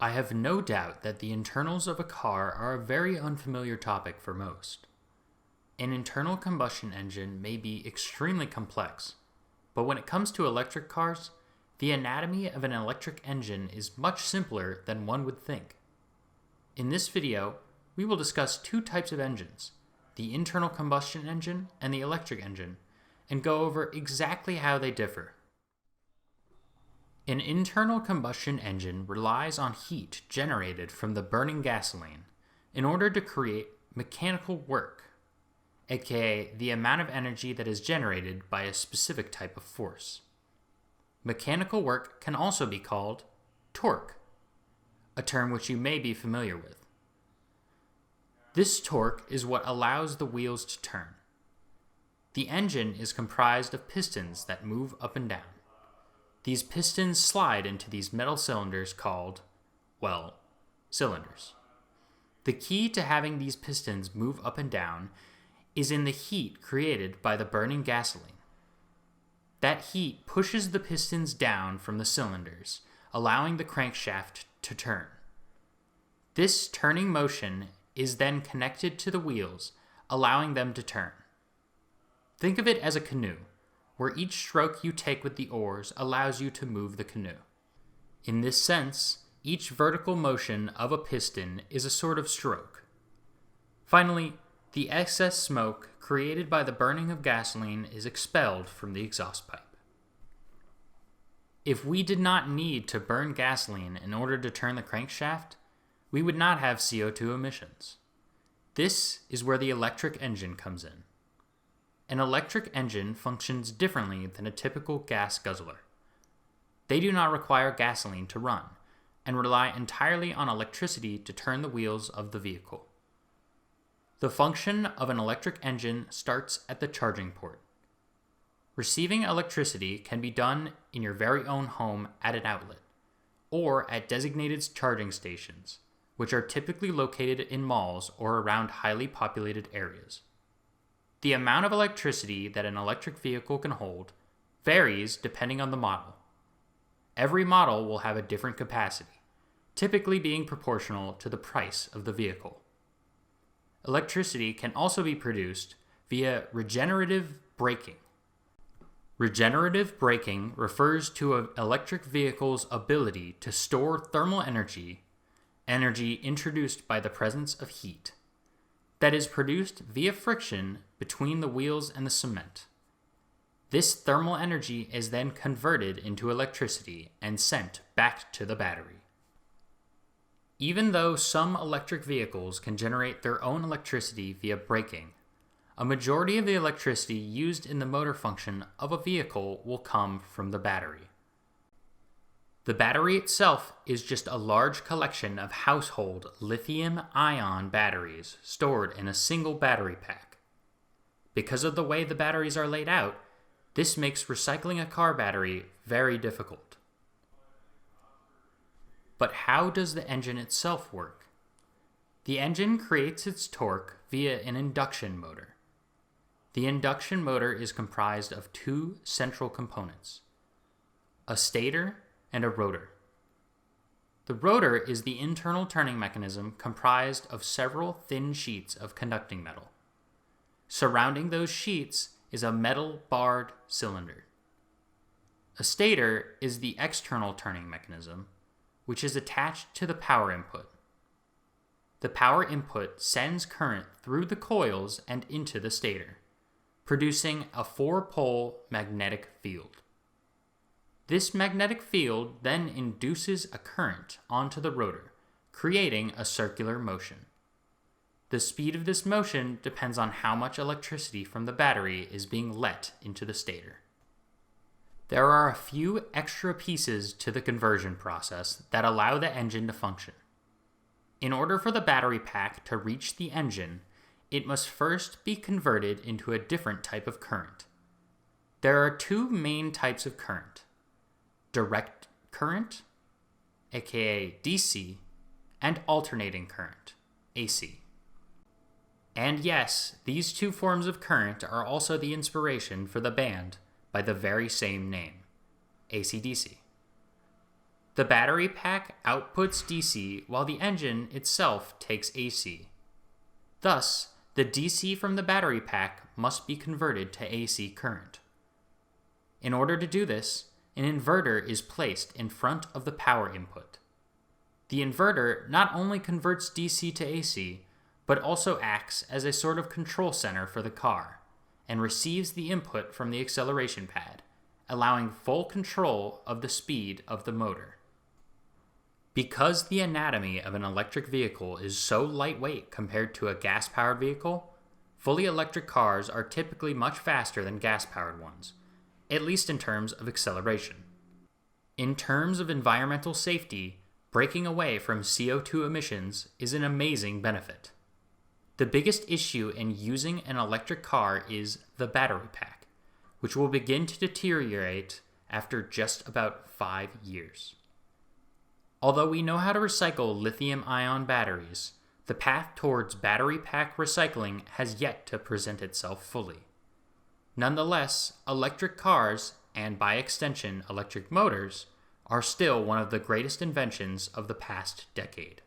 I have no doubt that the internals of a car are a very unfamiliar topic for most. An internal combustion engine may be extremely complex, but when it comes to electric cars, the anatomy of an electric engine is much simpler than one would think. In this video, we will discuss two types of engines, the internal combustion engine and the electric engine, and go over exactly how they differ. An internal combustion engine relies on heat generated from the burning gasoline in order to create mechanical work, aka the amount of energy that is generated by a specific type of force. Mechanical work can also be called torque, a term which you may be familiar with. This torque is what allows the wheels to turn. The engine is comprised of pistons that move up and down. These pistons slide into these metal cylinders called, cylinders. The key to having these pistons move up and down is in the heat created by the burning gasoline. That heat pushes the pistons down from the cylinders, allowing the crankshaft to turn. This turning motion is then connected to the wheels, allowing them to turn. Think of it as a canoe, where each stroke you take with the oars allows you to move the canoe. In this sense, each vertical motion of a piston is a sort of stroke. Finally, the excess smoke created by the burning of gasoline is expelled from the exhaust pipe. If we did not need to burn gasoline in order to turn the crankshaft, we would not have CO2 emissions. This is where the electric engine comes in. An electric engine functions differently than a typical gas guzzler. They do not require gasoline to run, and rely entirely on electricity to turn the wheels of the vehicle. The function of an electric engine starts at the charging port. Receiving electricity can be done in your very own home at an outlet, or at designated charging stations, which are typically located in malls or around highly populated areas. The amount of electricity that an electric vehicle can hold varies depending on the model. Every model will have a different capacity, typically being proportional to the price of the vehicle. Electricity can also be produced via regenerative braking. Regenerative braking refers to an electric vehicle's ability to store thermal energy introduced by the presence of heat, that is produced via friction between the wheels and the cement. This thermal energy is then converted into electricity and sent back to the battery. Even though some electric vehicles can generate their own electricity via braking, a majority of the electricity used in the motor function of a vehicle will come from the battery. The battery itself is just a large collection of household lithium-ion batteries stored in a single battery pack. Because of the way the batteries are laid out, this makes recycling a car battery very difficult. But how does the engine itself work? The engine creates its torque via an induction motor. The induction motor is comprised of two central components, a stator and a rotor. The rotor is the internal turning mechanism comprised of several thin sheets of conducting metal. Surrounding those sheets is a metal barred cylinder. A stator is the external turning mechanism, which is attached to the power input. The power input sends current through the coils and into the stator, producing a four-pole magnetic field. This magnetic field then induces a current onto the rotor, creating a circular motion. The speed of this motion depends on how much electricity from the battery is being let into the stator. There are a few extra pieces to the conversion process that allow the engine to function. In order for the battery pack to reach the engine, it must first be converted into a different type of current. There are two main types of current: direct current, aka DC, and alternating current, AC. And yes, these two forms of current are also the inspiration for the band by the very same name, AC/DC. The battery pack outputs DC while the engine itself takes AC. Thus, the DC from the battery pack must be converted to AC current. In order to do this, an inverter is placed in front of the power input. The inverter not only converts DC to AC, but also acts as a sort of control center for the car, and receives the input from the acceleration pad, allowing full control of the speed of the motor. Because the anatomy of an electric vehicle is so lightweight compared to a gas-powered vehicle, fully electric cars are typically much faster than gas-powered ones, at least in terms of acceleration. In terms of environmental safety, breaking away from CO2 emissions is an amazing benefit. The biggest issue in using an electric car is the battery pack, which will begin to deteriorate after just about 5 years. Although we know how to recycle lithium-ion batteries, the path towards battery pack recycling has yet to present itself fully. Nonetheless, electric cars, and by extension electric motors, are still one of the greatest inventions of the past decade.